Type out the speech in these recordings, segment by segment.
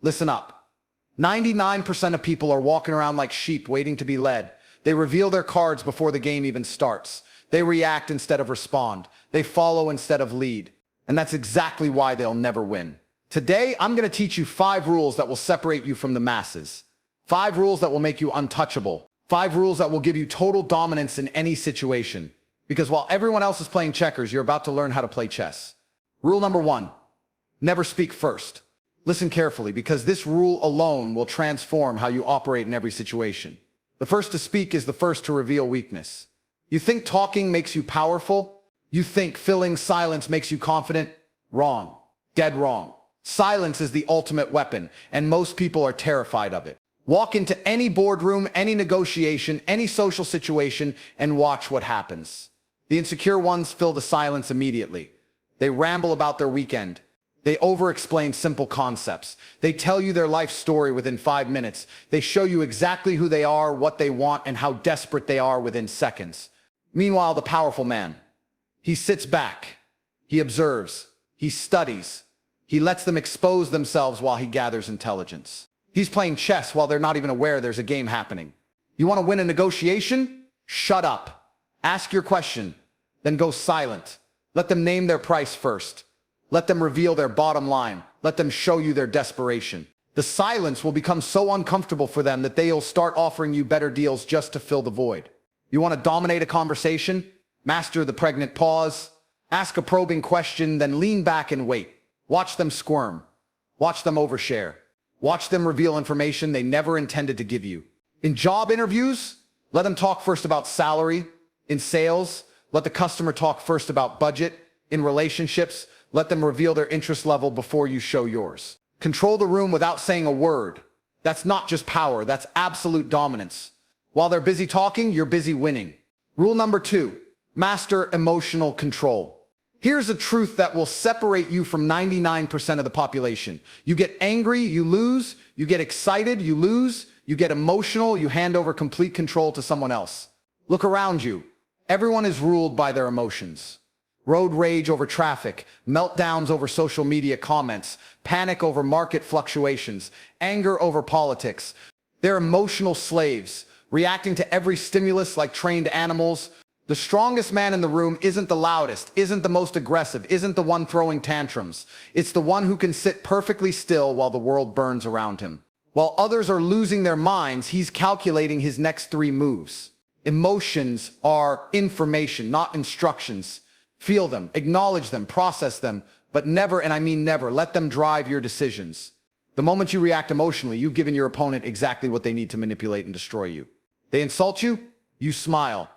Listen up. 99% of people are walking around like sheep waiting to be led. They reveal their cards before the game even starts. They react instead of respond. They follow instead of lead. And that's exactly why they'll never win. Today, I'm going to teach you 5 rules that will separate you from the masses. 5 rules that will make you untouchable. 5 rules that will give you total dominance in any situation. Because while everyone else is playing checkers, you're about to learn how to play chess. Rule number 1, never speak first. Listen carefully, because this rule alone will transform how you operate in every situation. The first to speak is the first to reveal weakness. You think talking makes you powerful? You think filling silence makes you confident? Wrong. Dead wrong. Silence is the ultimate weapon, and most people are terrified of it. Walk into any boardroom, any negotiation, any social situation, and watch what happens. The insecure ones fill the silence immediately. They ramble about their weekend. They over-explain simple concepts. They tell you their life story within 5 minutes. They show you exactly who they are, what they want, and how desperate they are within seconds. Meanwhile, the powerful man, he sits back. He observes. He studies. He lets them expose themselves while he gathers intelligence. He's playing chess while they're not even aware there's a game happening. You want to win a negotiation? Shut up. Ask your question, then go silent. Let them name their price first. Let them reveal their bottom line. Let them show you their desperation. The silence will become so uncomfortable for them that they'll start offering you better deals just to fill the void. You want to dominate a conversation? Master the pregnant pause. Ask a probing question, then lean back and wait. Watch them squirm. Watch them overshare. Watch them reveal information they never intended to give you. In job interviews, let them talk first about salary. In sales, let the customer talk first about budget. In relationships, let them reveal their interest level before you show yours. Control the room without saying a word. That's not just power, that's absolute dominance. While they're busy talking, you're busy winning. Rule number 2, master emotional control. Here's a truth that will separate you from 99% of the population. You get angry, you lose. You get excited, you lose. You get emotional, you hand over complete control to someone else. Look around you. Everyone is ruled by their emotions. Road rage over traffic, meltdowns over social media comments, panic over market fluctuations, anger over politics. They're emotional slaves, reacting to every stimulus like trained animals. The strongest man in the room isn't the loudest, isn't the most aggressive, isn't the one throwing tantrums. It's the one who can sit perfectly still while the world burns around him. While others are losing their minds, he's calculating his next 3 moves. Emotions are information, not instructions. Feel them, acknowledge them, process them, but never, and I mean never, let them drive your decisions. The moment you react emotionally, you've given your opponent exactly what they need to manipulate and destroy you. They insult you, you smile.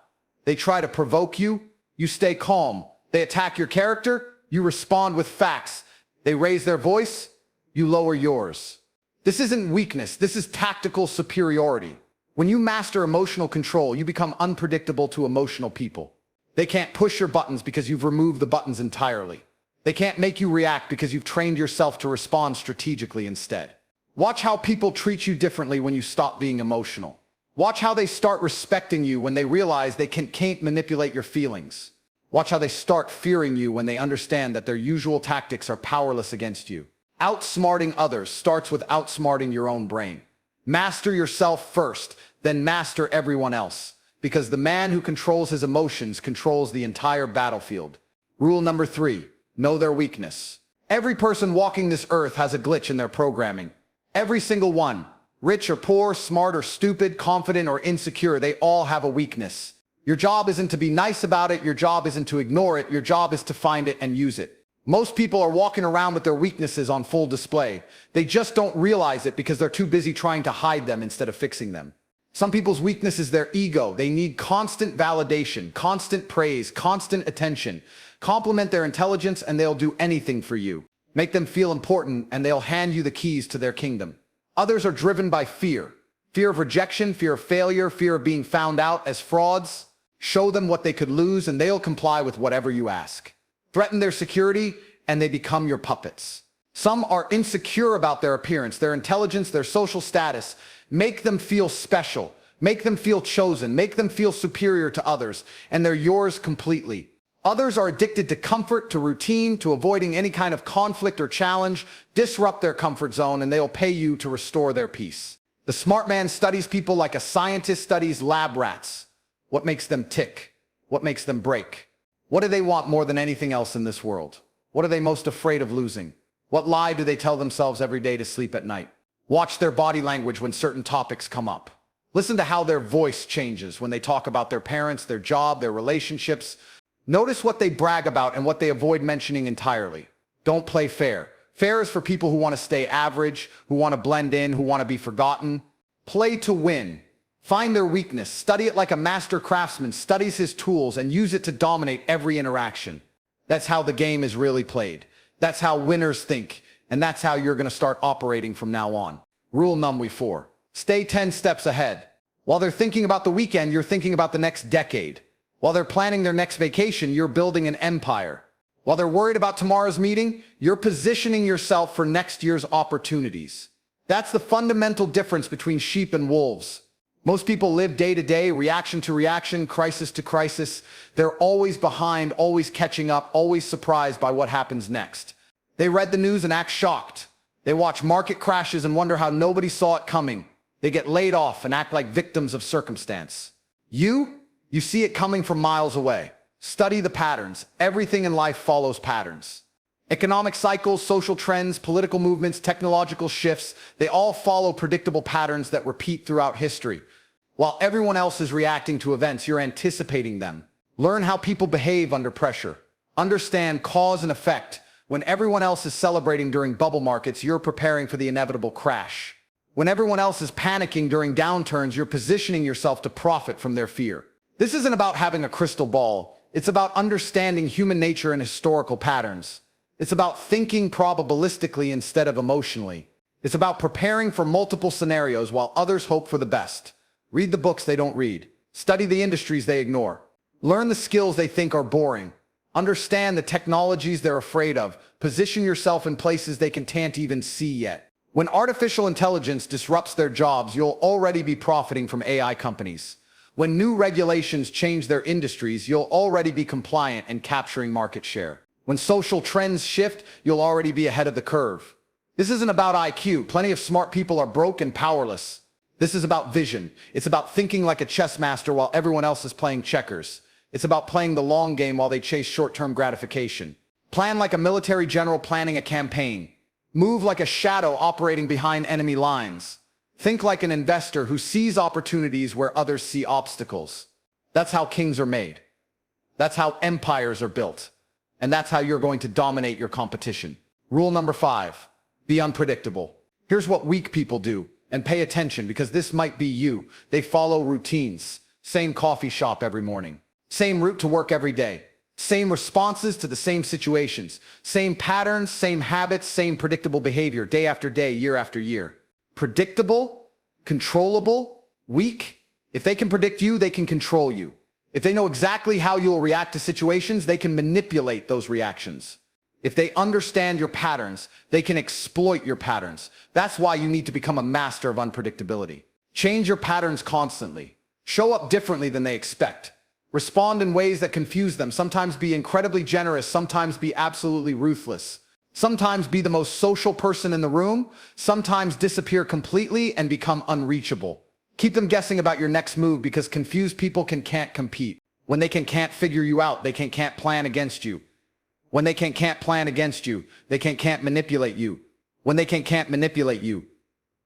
They try to provoke you, you stay calm. They attack your character, you respond with facts. They raise their voice, you lower yours. This isn't weakness, this is tactical superiority. When you master emotional control, you become unpredictable to emotional people. They can't push your buttons because you've removed the buttons entirely. They can't make you react because you've trained yourself to respond strategically instead. Watch how people treat you differently when you stop being emotional. Watch how they start respecting you when they realize they can't manipulate your feelings. Watch how they start fearing you when they understand that their usual tactics are powerless against you. Outsmarting others starts with outsmarting your own brain. Master yourself first, then master everyone else. Because the man who controls his emotions controls the entire battlefield. Rule number 3, know their weakness. Every person walking this earth has a glitch in their programming. Every single one. Rich or poor, smart or stupid, confident or insecure, they all have a weakness. Your job isn't to be nice about it, your job isn't to ignore it, your job is to find it and use it. Most people are walking around with their weaknesses on full display. They just don't realize it because they're too busy trying to hide them instead of fixing them. Some people's weakness is their ego. They need constant validation, constant praise, constant attention. Compliment their intelligence and they'll do anything for you. Make them feel important and they'll hand you the keys to their kingdom. Others are driven by fear. Fear of rejection, fear of failure, fear of being found out as frauds. Show them what they could lose and they'll comply with whatever you ask. Threaten their security and they become your puppets. Some are insecure about their appearance, their intelligence, their social status. Make them feel special. Make them feel chosen. Make them feel superior to others. And they're yours completely. Others are addicted to comfort, to routine, to avoiding any kind of conflict or challenge. Disrupt their comfort zone and they'll pay you to restore their peace. The smart man studies people like a scientist studies lab rats. What makes them tick? What makes them break? What do they want more than anything else in this world? What are they most afraid of losing? What lie do they tell themselves every day to sleep at night? Watch their body language when certain topics come up. Listen to how their voice changes when they talk about their parents, their job, their relationships. Notice what they brag about and what they avoid mentioning entirely. Don't play fair. Fair is for people who want to stay average, who want to blend in, who want to be forgotten. Play to win. Find their weakness. Study it like a master craftsman studies his tools and use it to dominate every interaction. That's how the game is really played. That's how winners think. And that's how you're going to start operating from now on. Rule number 4. Stay 10 steps ahead. While they're thinking about the weekend, you're thinking about the next decade. While they're planning their next vacation, you're building an empire. While they're worried about tomorrow's meeting, you're positioning yourself for next year's opportunities. That's the fundamental difference between sheep and wolves. Most people live day to day, reaction to reaction, crisis to crisis. They're always behind, always catching up, always surprised by what happens next. They read the news and act shocked. They watch market crashes and wonder how nobody saw it coming. They get laid off and act like victims of circumstance. You see it coming from miles away. Study the patterns. Everything in life follows patterns. Economic cycles, social trends, political movements, technological shifts, they all follow predictable patterns that repeat throughout history. While everyone else is reacting to events, you're anticipating them. Learn how people behave under pressure. Understand cause and effect. When everyone else is celebrating during bubble markets, you're preparing for the inevitable crash. When everyone else is panicking during downturns, you're positioning yourself to profit from their fear. This isn't about having a crystal ball. It's about understanding human nature and historical patterns. It's about thinking probabilistically instead of emotionally. It's about preparing for multiple scenarios while others hope for the best. Read the books they don't read. Study the industries they ignore. Learn the skills they think are boring. Understand the technologies they're afraid of. Position yourself in places they can't even see yet. When artificial intelligence disrupts their jobs, you'll already be profiting from AI companies. When new regulations change their industries, you'll already be compliant and capturing market share. When social trends shift, you'll already be ahead of the curve. This isn't about IQ. Plenty of smart people are broke and powerless. This is about vision. It's about thinking like a chess master while everyone else is playing checkers. It's about playing the long game while they chase short-term gratification. Plan like a military general planning a campaign. Move like a shadow operating behind enemy lines. Think like an investor who sees opportunities where others see obstacles. That's how kings are made. That's how empires are built. And that's how you're going to dominate your competition. Rule number 5, be unpredictable. Here's what weak people do, and pay attention because this might be you. They follow routines. Same coffee shop every morning. Same route to work every day. Same responses to the same situations. Same patterns, same habits, same predictable behavior day after day, year after year. Predictable, controllable, weak. If they can predict you, they can control you. If they know exactly how you'll react to situations, they can manipulate those reactions. If they understand your patterns, they can exploit your patterns. That's why you need to become a master of unpredictability. Change your patterns constantly. Show up differently than they expect. Respond in ways that confuse them. Sometimes be incredibly generous, sometimes be absolutely ruthless. Sometimes be the most social person in the room, sometimes disappear completely and become unreachable. Keep them guessing about your next move because confused people can't compete. When they can't figure you out, they can't plan against you. When they can't plan against you, they can't manipulate you. When they can't manipulate you,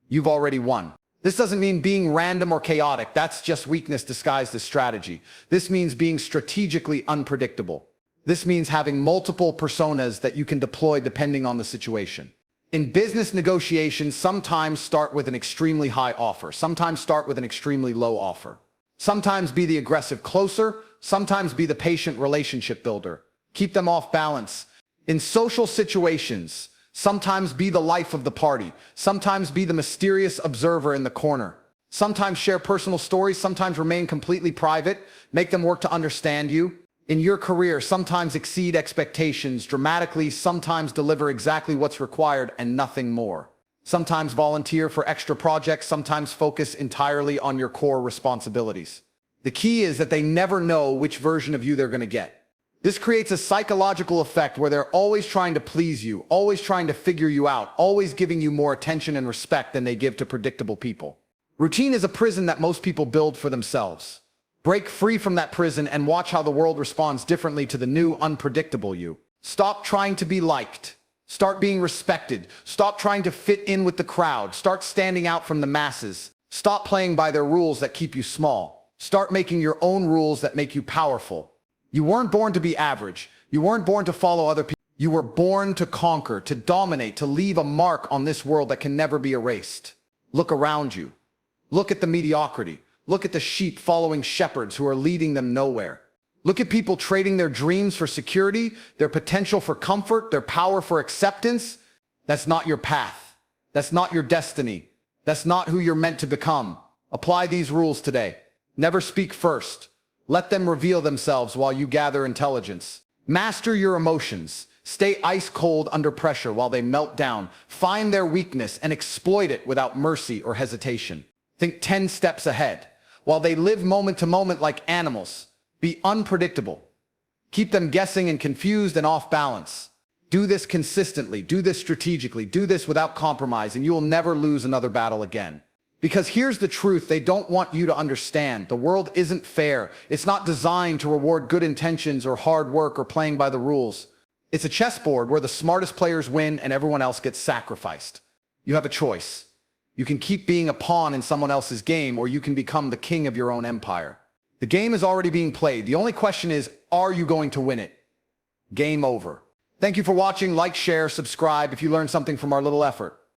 you've already won. This doesn't mean being random or chaotic. That's just weakness disguised as strategy. This means being strategically unpredictable. This means having multiple personas that you can deploy depending on the situation. In business negotiations, sometimes start with an extremely high offer. Sometimes start with an extremely low offer. Sometimes be the aggressive closer. Sometimes be the patient relationship builder. Keep them off balance. In social situations, sometimes be the life of the party. Sometimes be the mysterious observer in the corner. Sometimes share personal stories. Sometimes remain completely private. Make them work to understand you. In your career, sometimes exceed expectations dramatically, sometimes deliver exactly what's required and nothing more. Sometimes volunteer for extra projects, sometimes focus entirely on your core responsibilities. The key is that they never know which version of you they're going to get. This creates a psychological effect where they're always trying to please you, always trying to figure you out, always giving you more attention and respect than they give to predictable people. Routine is a prison that most people build for themselves. Break free from that prison and watch how the world responds differently to the new, unpredictable you. Stop trying to be liked. Start being respected. Stop trying to fit in with the crowd. Start standing out from the masses. Stop playing by their rules that keep you small. Start making your own rules that make you powerful. You weren't born to be average. You weren't born to follow other people. You were born to conquer, to dominate, to leave a mark on this world that can never be erased. Look around you. Look at the mediocrity. Look at the sheep following shepherds who are leading them nowhere. Look at people trading their dreams for security, their potential for comfort, their power for acceptance. That's not your path. That's not your destiny. That's not who you're meant to become. Apply these rules today. Never speak first. Let them reveal themselves while you gather intelligence. Master your emotions. Stay ice cold under pressure while they melt down. Find their weakness and exploit it without mercy or hesitation. Think 10 steps ahead. While they live moment to moment like animals, be unpredictable. Keep them guessing and confused and off balance. Do this consistently. Do this strategically. Do this without compromise, and you will never lose another battle again. Because here's the truth they don't want you to understand. The world isn't fair. It's not designed to reward good intentions or hard work or playing by the rules. It's a chessboard where the smartest players win and everyone else gets sacrificed. You have a choice. You can keep being a pawn in someone else's game, or you can become the king of your own empire. The game is already being played. The only question is, are you going to win it? Game over. Thank you for watching. Like, share, subscribe if you learned something from our little effort.